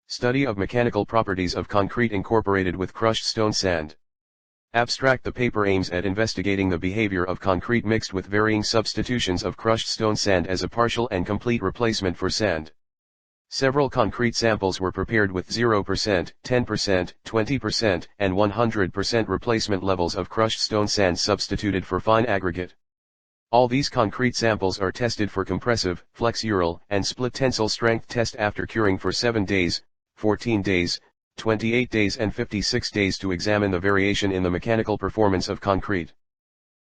Study of mechanical properties of concrete incorporated with crushed stone sand. Abstract: the paper aims at investigating the behavior of concrete mixed with varying substitutions of crushed stone sand as a partial and complete replacement for sand. Several concrete samples were prepared with 0%, 10%, 20%, and 100% replacement levels of crushed stone sand substituted for fine aggregate. All these concrete samples are tested for compressive, flexural, and split tensile strength test after curing for 7 days, 14 days, 28 days and 56 days to examine the variation in the mechanical performance of concrete.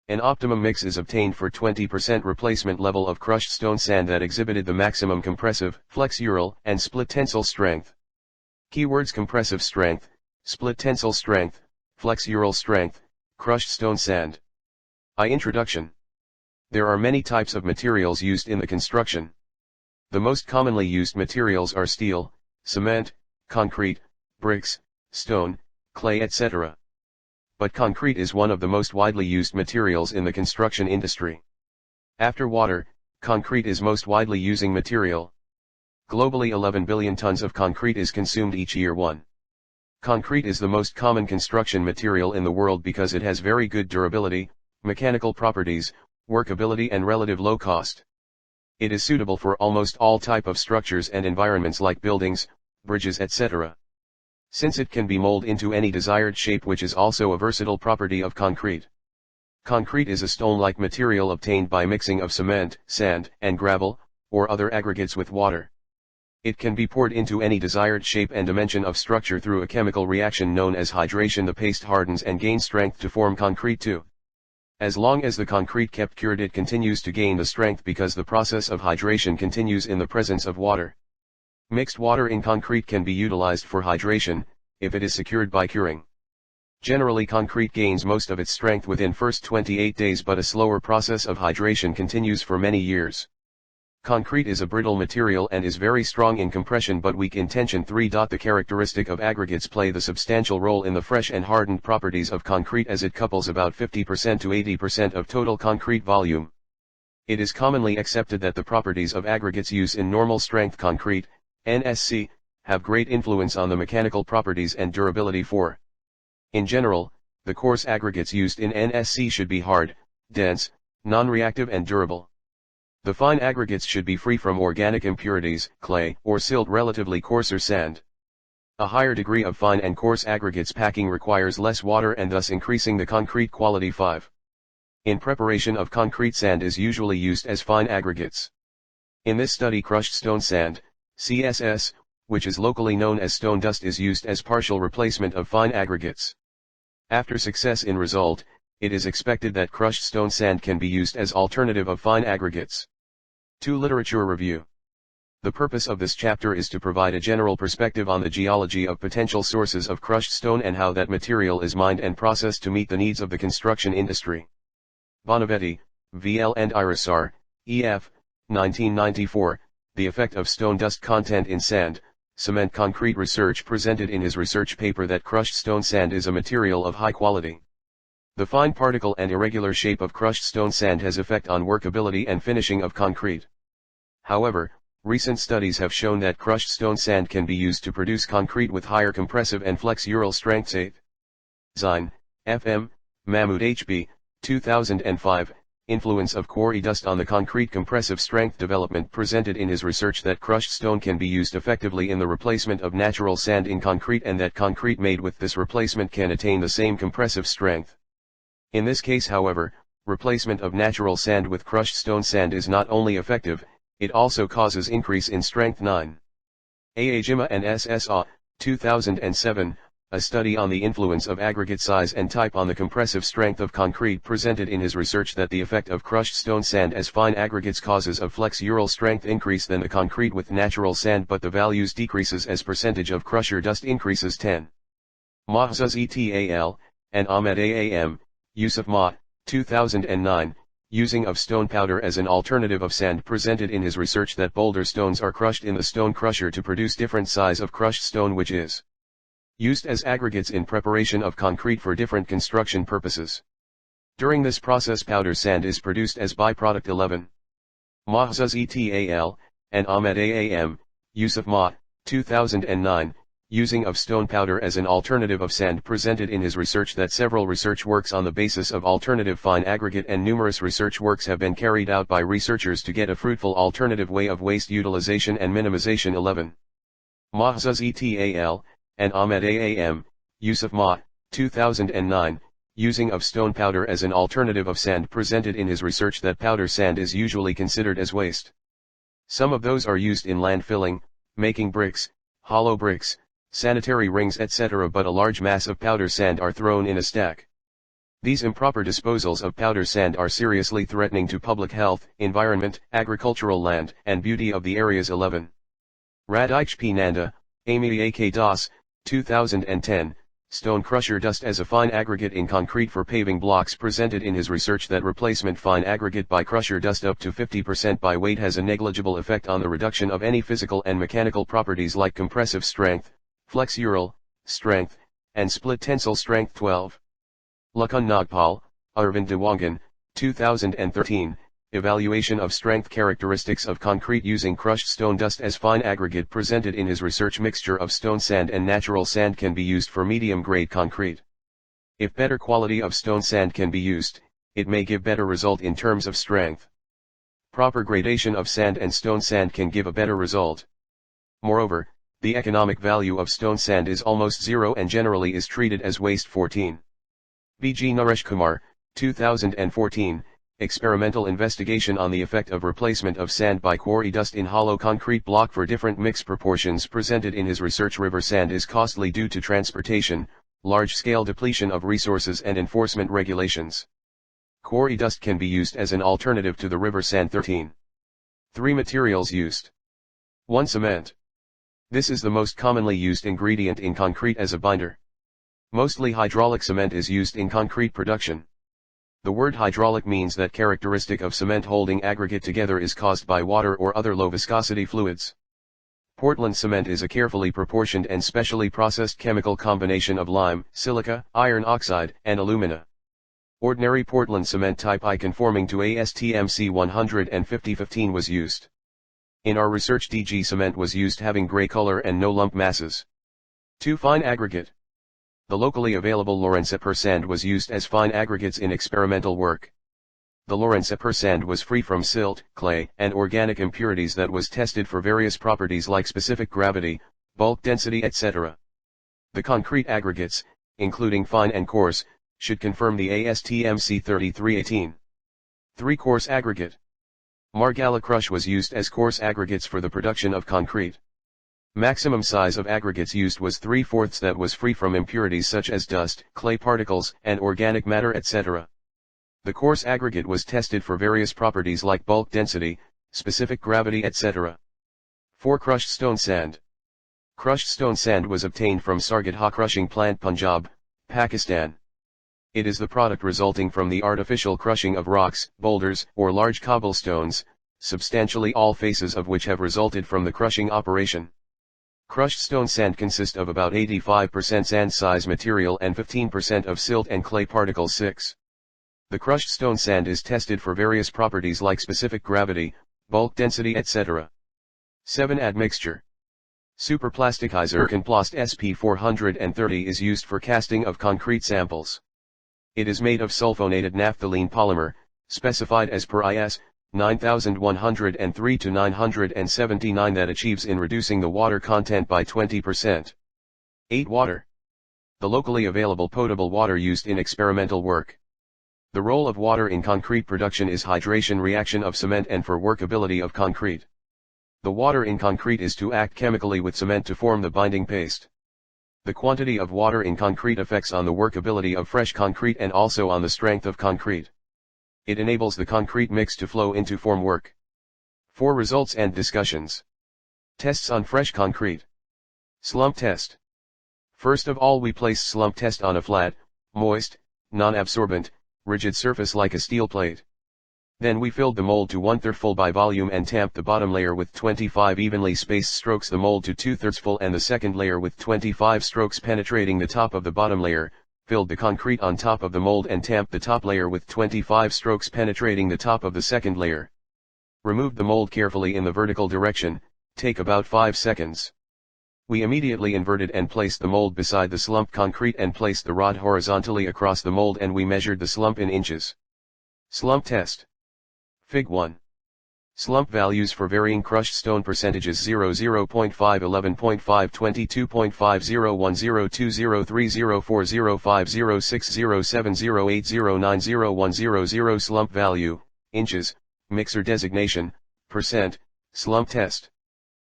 An optimum mix is obtained for 20% replacement level of crushed stone sand that exhibited the maximum compressive, flexural, and split tensile strength. Keywords: compressive strength, split tensile strength, flexural strength, crushed stone sand. Introduction. There are many types of materials used in the construction. The most commonly used materials are steel, cement, concrete, bricks, stone, clay, etc. But concrete is one of the most widely used materials in the construction industry. After water, concrete is most widely using material. Globally 11 billion tons of concrete is consumed each year. Concrete is the most common construction material in the world because it has very good durability, mechanical properties, workability and relative low cost. It is suitable for almost all type of structures and environments like buildings, bridges, etc. Since it can be molded into any desired shape, which is also a versatile property of concrete. Concrete is a stone-like material obtained by mixing of cement, sand, and gravel, or other aggregates with water. It can be poured into any desired shape and dimension of structure through a chemical reaction known as hydration. The paste hardens and gains strength to form concrete too. As long as the concrete kept cured, it continues to gain the strength because the process of hydration continues in the presence of water. Mixed water in concrete can be utilized for hydration, if it is secured by curing. Generally, concrete gains most of its strength within first 28 days, but a slower process of hydration continues for many years. Concrete is a brittle material and is very strong in compression but weak in tension. 3. The characteristic of aggregates play the substantial role in the fresh and hardened properties of concrete, as it couples about 50% to 80% of total concrete volume. It is commonly accepted that the properties of aggregates used in normal strength concrete, NSC, have great influence on the mechanical properties and durability. In general, the coarse aggregates used in NSC should be hard, dense, non-reactive and durable. The fine aggregates should be free from organic impurities, clay, or silt, relatively coarser sand. A higher degree of fine and coarse aggregates packing requires less water and thus increasing the concrete quality. 5. In preparation of concrete, sand is usually used as fine aggregates. In this study, crushed stone sand, CSS, which is locally known as stone dust, is used as partial replacement of fine aggregates. After success in result, it is expected that crushed stone sand can be used as alternative of fine aggregates. 2. Literature review. The purpose of this chapter is to provide a general perspective on the geology of potential sources of crushed stone and how that material is mined and processed to meet the needs of the construction industry. Bonavetti, V.L. and Irisar, E.F., 1994, The Effect of Stone Dust Content in Sand, Cement Concrete Research, presented in his research paper that crushed stone sand is a material of high quality. The fine particle and irregular shape of crushed stone sand has effect on workability and finishing of concrete. However, recent studies have shown that crushed stone sand can be used to produce concrete with higher compressive and flexural strengths. 8. Zine, F.M., Mahmoud H.B., 2005, Influence of quarry dust on the concrete compressive strength development, presented in his research that crushed stone can be used effectively in the replacement of natural sand in concrete and that concrete made with this replacement can attain the same compressive strength. In this case, however, replacement of natural sand with crushed stone sand is not only effective, it also causes increase in strength. 9. Aajima and SSA, 2007, a study on the influence of aggregate size and type on the compressive strength of concrete, presented in his research that the effect of crushed stone sand as fine aggregates causes of flexural strength increase than the concrete with natural sand, but the values decreases as percentage of crusher dust increases. 10. Mahzuz et.al. and Ahmed A.A.M., Yusuf Ma, 2009, using of stone powder as an alternative of sand, presented in his research that boulder stones are crushed in the stone crusher to produce different size of crushed stone, which is used as aggregates in preparation of concrete for different construction purposes. During this process, powder sand is produced as byproduct. 11. Mahzuz et al. and Ahmed A.A.M., Yusuf Ma, 2009, using of stone powder as an alternative of sand, presented in his research that several research works on the basis of alternative fine aggregate and numerous research works have been carried out by researchers to get a fruitful alternative way of waste utilization and minimization. 11. Mahzuz et.al. and Ahmed Aam, use of Ma, 2009, using of stone powder as an alternative of sand, presented in his research that powder sand is usually considered as waste. Some of those are used in landfilling, making bricks, hollow bricks, sanitary rings etc., but a large mass of powder sand are thrown in a stack. These improper disposals of powder sand are seriously threatening to public health, environment, agricultural land, and beauty of the areas. 11. Radhik Nanda, Amy A.K. Das, 2010, stone crusher dust as a fine aggregate in concrete for paving blocks, presented in his research that replacement fine aggregate by crusher dust up to 50% by weight has a negligible effect on the reduction of any physical and mechanical properties like compressive strength, flexural strength, and split tensile strength. 12. Lakhan Nagpal, Arvind Dewangan, 2013, evaluation of strength characteristics of concrete using crushed stone dust as fine aggregate, presented in his research. Mixture of stone sand and natural sand can be used for medium grade concrete. If better quality of stone sand can be used, it may give better result in terms of strength. Proper gradation of sand and stone sand can give a better result. Moreover, the economic value of stone sand is almost zero and generally is treated as waste. 14. B.G. Naresh Kumar, 2014, experimental investigation on the effect of replacement of sand by quarry dust in hollow concrete block for different mix proportions, presented in his research. River sand is costly due to transportation, large-scale depletion of resources and enforcement regulations. Quarry dust can be used as an alternative to the river sand. 13. 3 materials used. 1. Cement. This is the most commonly used ingredient in concrete as a binder. Mostly hydraulic cement is used in concrete production. The word hydraulic means that characteristic of cement holding aggregate together is caused by water or other low viscosity fluids. Portland cement is a carefully proportioned and specially processed chemical combination of lime, silica, iron oxide, and alumina. Ordinary Portland cement type I conforming to ASTM C150-15 was used. In our research, DG cement was used having gray color and no lump masses. 2. Fine aggregate. The locally available Lorenzeper sand was used as fine aggregates in experimental work. The Lorenzeper sand was free from silt, clay, and organic impurities that was tested for various properties like specific gravity, bulk density etc. The concrete aggregates, including fine and coarse, should confirm the ASTM C3318. 3. Coarse aggregate. Margalla crush was used as coarse aggregates for the production of concrete. Maximum size of aggregates used was 3/4 that was free from impurities such as dust, clay particles, and organic matter etc. The coarse aggregate was tested for various properties like bulk density, specific gravity etc. 4. Crushed stone sand. Crushed stone sand was obtained from Sargodha crushing plant, Punjab, Pakistan. It is the product resulting from the artificial crushing of rocks, boulders, or large cobblestones, substantially all phases of which have resulted from the crushing operation. Crushed stone sand consists of about 85% sand size material and 15% of silt and clay particles. 6. The crushed stone sand is tested for various properties like specific gravity, bulk density etc. 7. Admixture. Superplasticizer Conplast SP430 is used for casting of concrete samples. It is made of sulfonated naphthalene polymer, specified as per IS 9103 to 979 that achieves in reducing the water content by 20%. 8. Water. The locally available potable water used in experimental work. The role of water in concrete production is hydration reaction of cement and for workability of concrete. The water in concrete is to act chemically with cement to form the binding paste. The quantity of water in concrete affects on the workability of fresh concrete and also on the strength of concrete. It enables the concrete mix to flow into form work. 4. Results and discussions. Tests on fresh concrete. Slump test. First of all, we place slump test on a flat, moist, non-absorbent, rigid surface like a steel plate. Then we filled the mold to 1/3 full by volume and tamped the bottom layer with 25 evenly spaced strokes, the mold to 2/3 full and the second layer with 25 strokes penetrating the top of the bottom layer, filled the concrete on top of the mold and tamped the top layer with 25 strokes penetrating the top of the second layer. Removed the mold carefully in the vertical direction, take about 5 seconds. We immediately inverted and placed the mold beside the slumped concrete and placed the rod horizontally across the mold, and we measured the slump in inches. Slump test. Fig. 1. Slump values for varying crushed stone percentages: 0.5, 11.5, 22.5, 0.1, 0.2, 0.3, 0.4, 0.5, 0.6, 0.7, 0.8, 0.9, 0.1, 0.0. Slump value, inches, mixer designation, percent, slump test.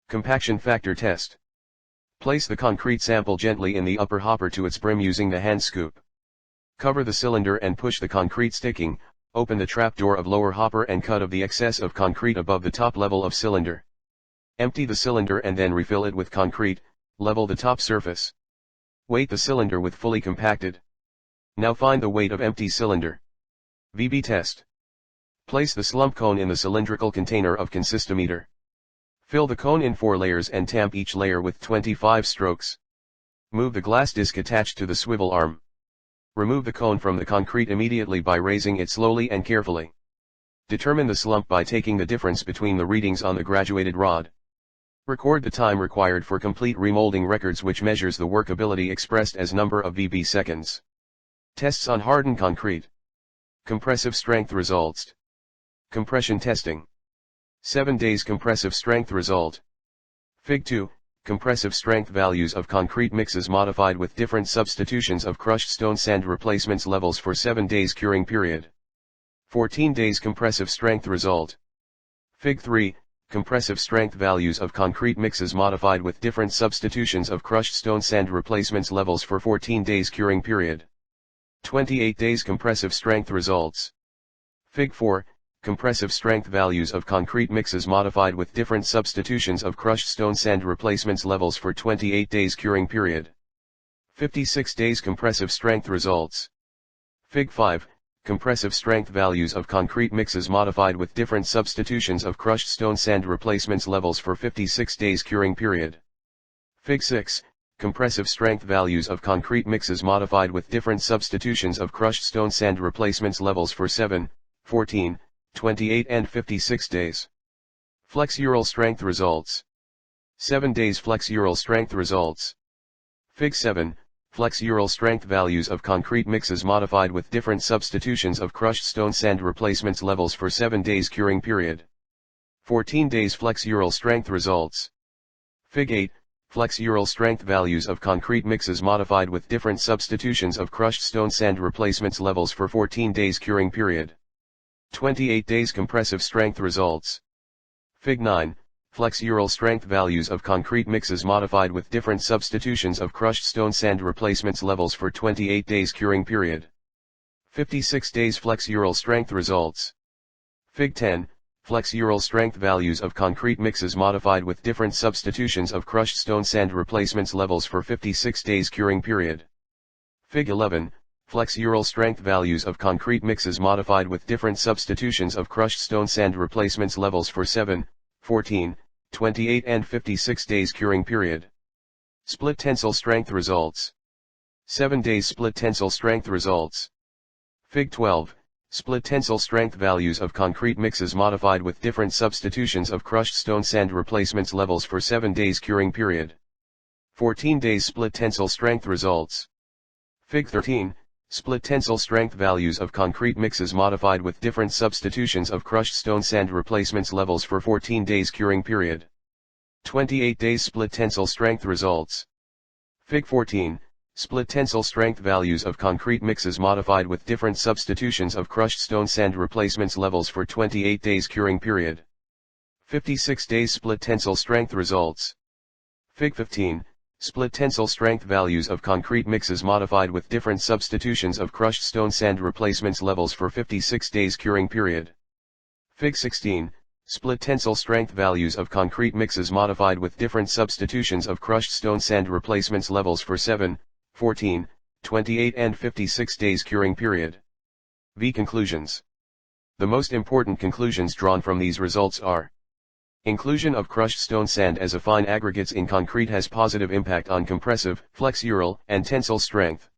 Compaction factor test. Place the concrete sample gently in the upper hopper to its brim using the hand scoop. Cover the cylinder and push the concrete sticking. Open the trapdoor of lower hopper and cut of the excess of concrete above the top level of cylinder. Empty the cylinder and then refill it with concrete. Level the top surface. Weight the cylinder with fully compacted. Now find the weight of empty cylinder. VB test. Place the slump cone in the cylindrical container of consistometer. Fill the cone in 4 layers and tamp each layer with 25 strokes. Move the glass disc attached to the swivel arm. Remove the cone from the concrete immediately by raising it slowly and carefully. Determine the slump by taking the difference between the readings on the graduated rod. Record the time required for complete remolding records, which measures the workability expressed as number of VB seconds. Tests on hardened concrete. Compressive strength results. Compression testing. 7 days compressive strength result. Fig. 2. Compressive strength values of concrete mixes modified with different substitutions of crushed stone sand replacements levels for 7 days curing period. 14 days compressive strength result. Fig. 3. Compressive strength values of concrete mixes modified with different substitutions of crushed stone sand replacements levels for 14 days curing period. 28 days compressive strength results. Fig. 4. Compressive strength values of concrete mixes modified with different substitutions of crushed stone sand replacements levels for 28 days curing period. 56 days compressive strength results. Fig. 5. Compressive strength values of concrete mixes modified with different substitutions of crushed stone sand replacements levels for 56 days curing period. Fig. 6. Compressive strength values of concrete mixes modified with different substitutions of crushed stone sand replacements levels for 7, 14, 28 and 56 days. Flexural strength results. 7 days flexural strength results. Fig. 7. Flexural strength values of concrete mixes modified with different substitutions of crushed stone sand replacements levels for 7 days curing period. 14 days flexural strength results. Fig. 8. Flexural strength values of concrete mixes modified with different substitutions of crushed stone sand replacements levels for 14 days curing period. 28 days compressive strength results. Fig. 9. Flexural strength values of concrete mixes modified with different substitutions of crushed stone sand replacements levels for 28 days curing period. 56 days flexural strength results. Fig. 10. Flexural strength values of concrete mixes modified with different substitutions of crushed stone sand replacements levels for 56 days curing period. Fig. 11. Flexural strength values of concrete mixes modified with different substitutions of crushed stone sand replacements levels for 7, 14, 28 and 56 days curing period. Split tensile strength results. 7 days split tensile strength results. Fig. 12. Split tensile strength values of concrete mixes modified with different substitutions of crushed stone sand replacements levels for 7 days curing period. 14 days split tensile strength results. Fig. 13. Split tensile strength values of concrete mixes modified with different substitutions of crushed stone sand replacements levels for 14 days curing period. 28 days split tensile strength results. Fig. 14. Split tensile strength values of concrete mixes modified with different substitutions of crushed stone sand replacements levels for 28 days curing period. 56 days split tensile strength results. Fig. 15. Split tensile strength values of concrete mixes modified with different substitutions of crushed stone sand replacements levels for 56 days curing period. Fig. 16. Split tensile strength values of concrete mixes modified with different substitutions of crushed stone sand replacements levels for 7, 14, 28 and 56 days curing period. V. Conclusions. The most important conclusions drawn from these results are: inclusion of crushed stone sand as a fine aggregates in concrete has positive impact on compressive, flexural, and tensile strength.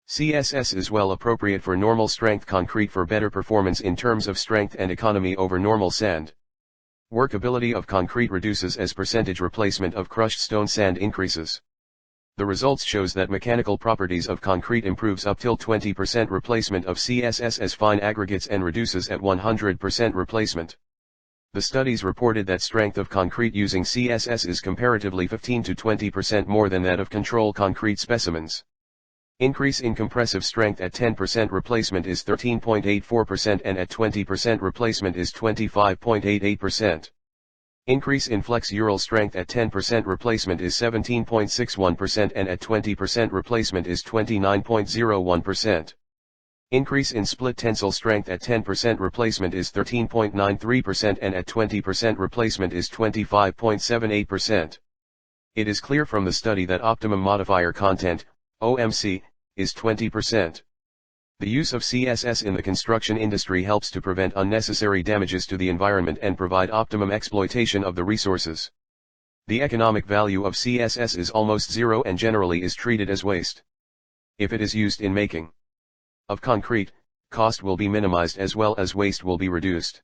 CSS is well appropriate for normal strength concrete for better performance in terms of strength and economy over normal sand. Workability of concrete reduces as percentage replacement of crushed stone sand increases. The results shows that mechanical properties of concrete improves up till 20% replacement of CSS as fine aggregates and reduces at 100% replacement. The studies reported that strength of concrete using CSS is comparatively 15 to 20% more than that of control concrete specimens. Increase in compressive strength at 10% replacement is 13.84% and at 20% replacement is 25.88%. Increase in flexural strength at 10% replacement is 17.61% and at 20% replacement is 29.01%. Increase in split tensile strength at 10% replacement is 13.93% and at 20% replacement is 25.78%. It is clear from the study that optimum modifier content, OMC, is 20%. The use of CSS in the construction industry helps to prevent unnecessary damages to the environment and provide optimum exploitation of the resources. The economic value of CSS is almost zero and generally is treated as waste. If it is used in making of concrete, cost will be minimized as well as waste will be reduced.